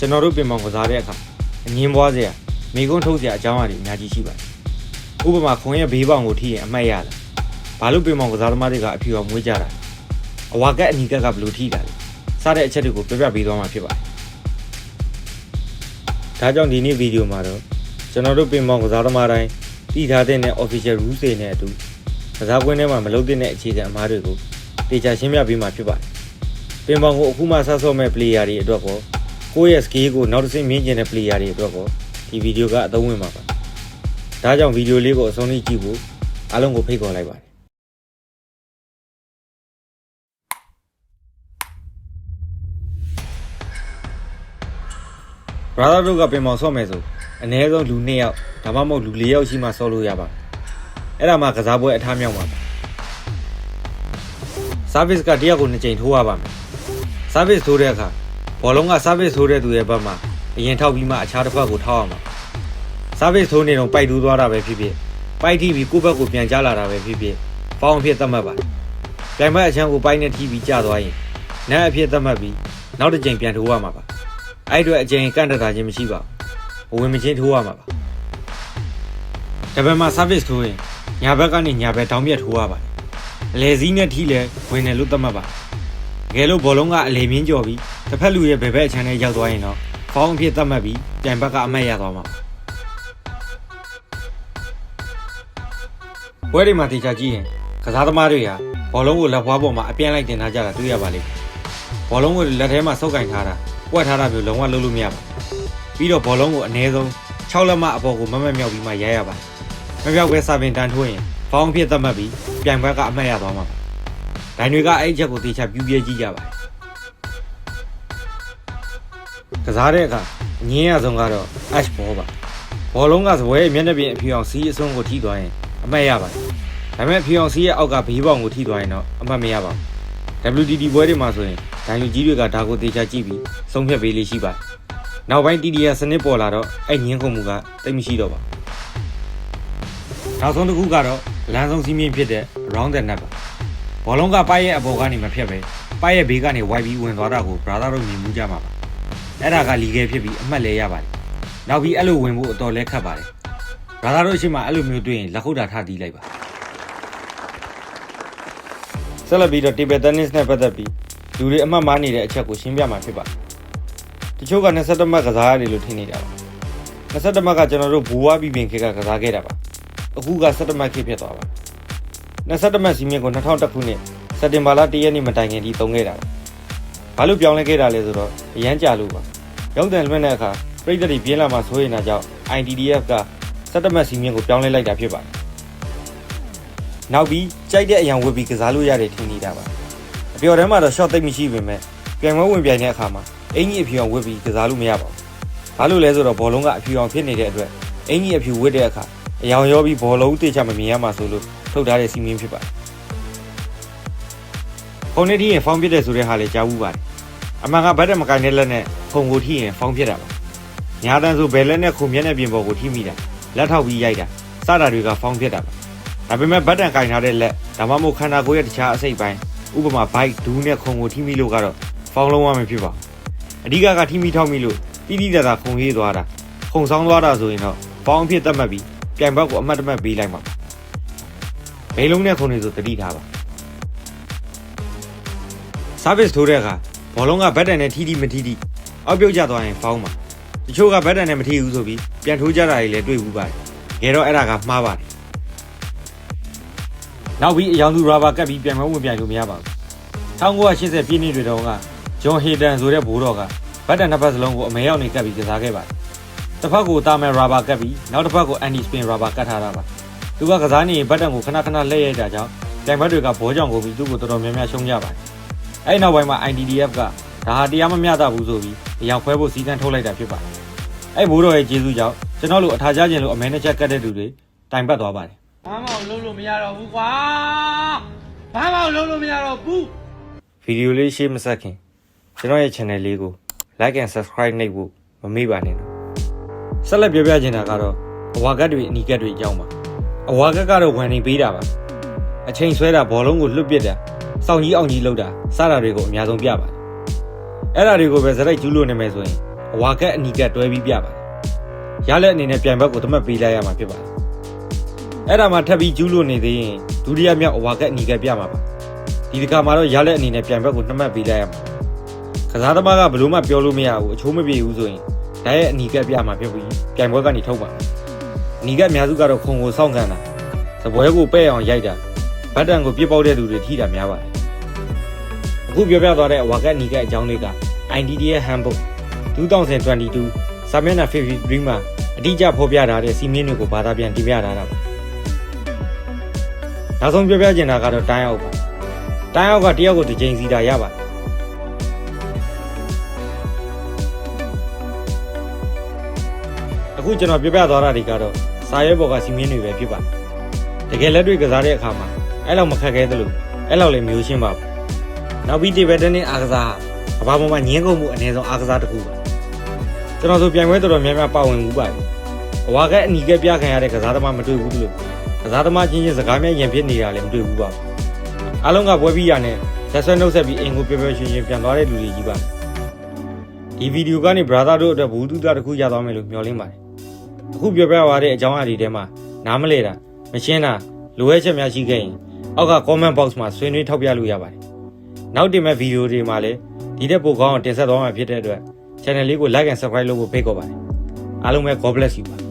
ကျွန်တော်တို့ပြင်မောင်ကစားတဲ့အခါအငင်းပွားစရာမိကုန်းထုတ်စရာအကြောင်းအရာတွေအများကြီးရှိပါတယ်။ဥပမာခွန်ရဲ့ဘေးပေါင်ကိုထိရင်အမှတ်ရတာ။ဘာလို့ပြင်မောင်ကစားသမားတွေကအဖြူအောင်မွေးကြတာ။အဝါကက်အနီကက်ကဘယ်လိုထိတာလဲ။စတဲ့အချက်တွေကိုပြပြပေးသွားမှာဖြစ်ပါတယ်။ဒါကြောင့်ဒီနေ့ဗီဒီယိုမှာတော့ကျွန်တော်တို့ပြင်မောင်ကစားသမားတိုင်းတည်ထားတဲ့ official rules တွေနဲ့အတူကစားကွင်းထဲမှာမလုပ်တဲ့အခြေခံအမှားတွေကိုတေချာရှင်းပြပေးမှာဖြစ်ပါတယ်။ပြင်မောင်ကိုအခုမှဆက်ဆော့မဲ့ player တွေအတွက်ကိုကိုယ့်ရဲ့ skill ကိုနောက်တစ်ဆင့်မြင့်ကျင်တဲ့ player တွေအတွက်ကိုဒီဗီဒီယိုကအသုံးဝင်ပါပါ။ဒါကြောင့်ဗီဒီယိုလေးကိုအဆုံးထိကြည့်ဖို့အားလုံးကိုဖိတ်ခေါ်လိုက်ပါတယ်။ brother တို့ကပြင်မောင်ဆော့မယ်ဆိုအနည်းဆုံးလူ2ယောက်ဒါမှမဟုတ်လူ4ယောက်ရှိမှဆော့လို့ရပါအဲ့ဒါမှကစားပွဲအထားမြောက်ပါ service ကတယောက်ကို2ချိန်ထိုးရပါမယ် service ထိုးတဲ့အခါဘောလုံးက service ထိုးတဲ့သူရဲ့ဘက်မှာအရင်ထောက်ပြီးမှအခြားတစ်ဖက်ကိုထောက်ရမှာ service ထိုးနေတော့ပိုက်ထိုးသွားတာပဲဖြစ်ဖြစ်ပိုက်ထိပြီးကိုယ့်ဘက်ကိုပြန်ကျလာတာပဲဖြစ်ဖြစ်ဖောင်းအဖြစ်သတ်မှတ်ပါပြိုင်ဘက်အချမ်းကိုပိုက်နဲ့ထိပြီးကျသွားရင်နက်အဖြစ်သတ်မှတ်ပြီးနောက်တစ်ချိန်ပြန်ထိုးရမှာပါအဲ့အတွက်အချိန်ကန့်တတ်တာချင်းမရှိပါဘူးဝင်မချင်းထိုးရမှာပါတပည့်မှာ service ထိုးရင်ညာဘက်ကနေညာဘက်တောင်းပြတ်ထိုးရပါတယ်အလဲစည်းနဲ့ထိလဲဝင်တယ်လို့သတ်မှတ်ပါတကယ်လို့ဘောလုံးကအလဲမြင့်ကျော်ပြီးတစ်ဖက်လူရဲ့ဘယ်ဘက်အချမ်းနဲ့ရောက်သွားရင်တော့ဖောင်းအဖြစ်သတ်မှတ်ပြီးပြန်ဘက်ကအမှတ်ရသွားမှာပွဲတွေမှာတေချာကြည့်ရင်ကစားသမားတွေဟာဘောလုံးကိုလက်ဖွားပေါ်မှာအပြင်းလိုက်တင်ထားကြတာတွေ့ရပါလိမ့်မယ်ဘောလုံးကိုလက်ထဲမှာဆုပ်ကင်ထားတာပွက်ထားတာမျိုးလုံးဝလုပ်လို့မရပါဘူးပြီးတော့ဘောလုံးကိုအနည်းဆုံး6လက်မအပေါ်ကိုမမတ်မြောက်ပြီးမှရိုက်ရပါတယ်မမြောက်ပဲစာပင်တန်းထိုးရင်ဖောင်းအဖြစ်သတ်မှတ်ပြီးပြန်ဘက်ကအမှတ်ရသွားမှာပါဒိုင်တွေကအဲ့ချက်ကိုတေချာပြူပြဲကြည့်ကြပါတယ်ကစားတဲ့အခါအငင်းရဆုံးကတော့ ash ball ပါဘောလုံးကစပွဲမျက်နှာပြင်အဖြူအောင်စီးအစွန်းကိုထိသွားရင်အမှတ်ရပါတယ်ဒါပေမဲ့အဖြူအောင်စီးရဲ့အောက်ကဘေးပေါင်ကိုထိသွားရင်တော့အမှတ်မရပါဘူး WTT ပွဲတွေမှာဆိုရင်ဒိုင်လူကြီးတွေကဒါကိုတေချာကြည့်ပြီးဆုံးဖြတ်ပေးလေးရှိပါတယ်နောက်ပိုင်း TDS စနစ်ပေါ်လာတော့အဲ့ငင်းခုန်မှုကတိတ်မရှိတော့ပါဘူးနောက်ဆုံးတစ်ခုကတော့လမ်းဆုံးစီးမြင့်ဖြစ်တဲ့ round the net ပါဘောလုံးကပိုက်ရဲ့အပေါ်ကနေမဖြတ်ပဲပိုက်ရဲ့ဘေးကနေဝိုက်ပြီးဝင်သွားတာကို brother တို့မြင်မှုကြမှာပါအဲ့ဒါကလီဂယ်ဖြစ်ပြီးအမှတ်လဲရပါတယ်နောက်ပြီးအဲ့လိုဝင်ဖို့အတော်လဲခတ်ပါတယ် brother တို့အရှိမအဲ့လိုမျိုးတွေ့ရင်လက်ခုပ်တာထားတီးလိုက်ပါဆက်လက်ပြီးတော့ table tennis နဲ့ပတ်သက်ပြီးလူတွေအမှတ်မှားနေတဲ့အချက်ကိုရှင်းပြမှာဖြစ်ပါတယ်တချို့က21မှတ်ကစားရတယ်လို့ထင်နေတာပါ21မှတ်ကကျွန်တော်တို့ဘူဝါပြီးပင်ခေတ်ကကစားခဲ့တာပါအခုက17မှတ်ခေတ်ဖြစ်သွားပါ21မှတ်စီမင်းကို2001ခုနှစ်စက်တင်ဘာလ1ရက်နေ့မတိုင်ခင်ထိသုံးခဲ့တာပါဘာလို့ပြောင်းလဲခဲ့တာလဲဆိုတော့အရန်ကြာလို့ပါရုံးတယ်လွှင့်တဲ့အခါပြည်သက်တွေပြင်းလာမှဆိုရင်တော့ကြောင့် ITDF က17မှတ်စီမင်းကိုပြောင်းလဲလိုက်တာဖြစ်ပါတယ်နောက်ပြီးကြိုက်တဲ့အရာဝစ်ပြီးကစားလို့ရတယ်ထင်နေတာပါအပျော်တန်းမှာတော့ shot သိပ်မရှိပေမဲ့ပြိုင်ပွဲဝင်ပြိုင်တဲ့အခါမှာအင်ကြီးအဖြူအောင်ဝစ်ပြီးကစားလို့မရပါဘူးဘာလို့လဲဆိုတော့ဘောလုံးကအဖြူအောင်ဖြစ်နေတဲ့အတွက်အင်ကြီးအဖြူဝစ်တဲ့အခါအယောင်ရောပြီးဘောလုံးတေချာမမြင်ရမှာဆိုလို့ထုတ်ထားတဲ့စီမင်းဖြစ်ပါတယ်ခုံနေထိရင်ဖောင်းပြတဲ့ဆိုတဲ့ဟာလေကြားဘူးပါတယ်အမှန်ကဘတ်တက်မကိုင်တဲ့လက်နဲ့ခုံကိုထိရင်ဖောင်းပြတာပါညာတန်းဆိုဘယ်လက်နဲ့ခုံမျက်နှာပြင်ပေါ်ကိုထိမိတာလက်ထောက်ပြီးရိုက်တာစတာတွေကဖောင်းပြတာပါဒါပေမဲ့ဘတ်တန်ကင်ထားတဲ့လက်ဒါမှမဟုတ်ခန္ဓာကိုယ်ရဲ့တခြားအစိတ်ပိုင်းဥပမာဘိုက်ဒူးနဲ့ခုံကိုထိမိလို့ကတော့ဖောင်းလုံးဝမဖြစ်ပါဘူးအဓိကထိမိထောက်မိလို့တိတိတသာခုံရေးသွားတာခုံဆောင်သွားတာဆိုရင်တော့ဖောင်းအဖြစ်သတ်မှတ်ပြီးပြိုင်ဘက်ကိုအမှတ်တမဲ့ပေးလိုက်မှာဘေးလုံးနဲ့ခုံနေဆိုတတိထားပါ service ထိုးတဲ့အခါဘောလုံးကဘတ်တန်နဲ့ထိထိမထိထိအောက်ပြုတ်ကျသွားရင်ဖောင်းပါတချို့ကဘတ်တန်နဲ့မထိဘူးဆိုပြီးပြန်ထိုးကြတာတွေလည်းတွေ့ဘူးပါတယ်ငယ်တော့အဲ့ဒါကမှားပါတယ်နောက်ပြီးအယောင်သူရာဘာကပ်ပြီးပြန်မဝင်ပြန်လို့မရပါဘူး1980ပြည့်နှစ်တွေတုန်းကဂျွန်ဟေတန်ဆိုတဲ့ဘိုးတော်ကဘတ်တန်နှစ်ဖက်စလုံးကိုအမဲရောက်နေကပ်ပြီးကစားခဲ့ပါတယ်တစ်ဖက်ကိုတာမယ်ရာဘာကပ်ပြီးနောက်တစ်ဖက်ကိုအန်တီစပင်ရာဘာကပ်ထားတာပါသူကကစားနေရင်ဘတ်တန်ကိုခဏခဏလှည့်ရိုက်တာကြောင့်ပြိုင်ဘက်တွေကဘောကြောင်ကိုပြီးသူ့ကိုတော်တော်များများရှုံးကြပါတယ်အဲ့နောက်ပိုင်းမှာ ITDF ကဒါဟာတရားမမျှတဘူးဆိုပြီးအယောင်ခွဲဖို့စီကံထုတ်လိုက်တာဖြစ်ပါတယ်အဲ့ဘိုးတော်ရဲ့ကျေးဇူးကြောင့်ကျွန်တော်တို့အထာချခြင်းလို့အမဲနဲ့ချက်ကတ်တဲ့သူတွေတိုင်ပတ်သွားပါတယ်ဘာမှလုံးလို့မရတော့ဘူးကွာဘာမှလုံးလို့မရတော့ဘူးဗီဒီယိုလေးရှေ့မဆက်ခင်ကျွန်တော်ရဲ့ channel လေးကို like and subscribe နှိပ်ဖို့မမေ့ပါနဲ့နော်ဆက်လက်ပြောပြချင်တာကတော့အဝါကတ်တွေအနီကတ်တွေအကြောင်းပါအဝါကတ်ကတော့ဝန်နေပေးတာပါအချိန်ဆွဲတာဘောလုံးကိုလွတ်ပစ်တာစောင့်ကြီးအောင်ကြီးလောက်တာစတာတွေကိုအများဆုံးပြပါတယ်အဲ့ဒါတွေကိုပဲဇက်တိုက်ကျူးလို့နေမယ်ဆိုရင် အဝါကက်အနီကက်တွဲပြီးပြပါတယ်ရလက်အနေနဲ့ပြိုင်ဘက်ကိုသတ်မှတ်ပေးလိုက်ရမှာဖြစ်ပါတယ်အဲ့ဒါမှထပ်ပြီးကျူးလို့နေသေးရင်ဒုတိယမြောက်အဝါကက်အနီကက်ပြမှာပါဒီတစ်ခါမှာတော့ရလက်အနေနဲ့ပြိုင်ဘက်ကိုနှမှတ်ပေးလိုက်ရမှာကစားသမားကဘလို့မှပြောလို့မရဘူးအချိုးမပြေဘူးဆိုရင်ဒါရဲ့အနီကက်ပြမှာဖြစ်ပြီးပြိုင်ပွဲကနေထုတ်ပါအနီကက်အများစုကတော့ခုံကိုစောင့်ကန်တာစပွဲကိုပဲ့အောင်ရိုက်တာဘတ်တန်ကိုပြစ်ပေါက်တဲ့လူတွေထိတာများပါတယ်အခုပြောပြသွားတဲ့အဝါကက်အနီကက်အကြောင်းတွေက IDDA Handbook 2022စာမျက်နှာ53မှာအတိအကျဖော်ပြထားတဲ့စီမင်းတွေကိုဘာသာပြန်တင်ပြထားတာပါနောက်ဆုံးပြောပြချင်တာကတော့တိုင်းအောက်ပါတိုင်းအောက်ကတယောက်ကိုတစ်ချိန်စီတာရပါတယ်အခုကျွန်တော်ပြောပြသွားတာတွေကတော့စာရဲဘော်ကစီမင်းတွေပဲဖြစ်ပါတယ်တကယ်လက်တွေ့ကစားတဲ့အခါမှာအဲ့လောက်မခက်ခဲသလိုအဲ့လောက်လည်းမျိုးရှင်းပါဘူးနောက်ပြီးတေဘယ်တန်းနဲ့အားကစားကဘာပေါ်မှာညင်းကုန်မှုအနည်းဆုံးအားကစားတစ်ခုပါကျွန်တော်ဆိုပြိုင်ပွဲတော်တော်များများပါဝင်မှုပါတယ်အဝါကအနီကပြခံရတဲ့ကစားသမားမတွေ့ဘူးလို့ကစားသမားချင်းချင်းစကားများရင်ဖြစ်နေတာလည်းမတွေ့ဘူးပါဘူးအားလုံးကပွဲပြီးရနဲ့ဆက်ဆွဲနှုတ်ဆက်ပြီးအင်ကိုပျော်ပျော်ရွှင်ရွှင်ပြန်သွားတဲ့လူတွေကြီးပါဒီဗီဒီယိုကနေ brother တို့အတွက်ဘူးတူတာတစ်ခုရသွားမယ်လို့မျှော်လင့်ပါတယ်အခုပြောပြသွားတဲ့အကြောင်းအရာတွေထဲမှာနားမလဲတာမရှင်းတာလိုအပ်ချက်များရှိခဲ့ရင်အောက်က comment box မှာဆွေးနွေးထောက်ပြလို့ရပါတယ်နောက်တင်မဲ့ဗီဒီယိုတွေမှာလည်းဒီတဲ့ပိုကောင်းအောင်တင်ဆက်သွားမှာဖြစ်တဲ့အတွက် channel လေးကို like and subscribe လုပ်ဖို့ဖိတ်ခေါ်ပါတယ်အားလုံးပဲ God bless you ပါ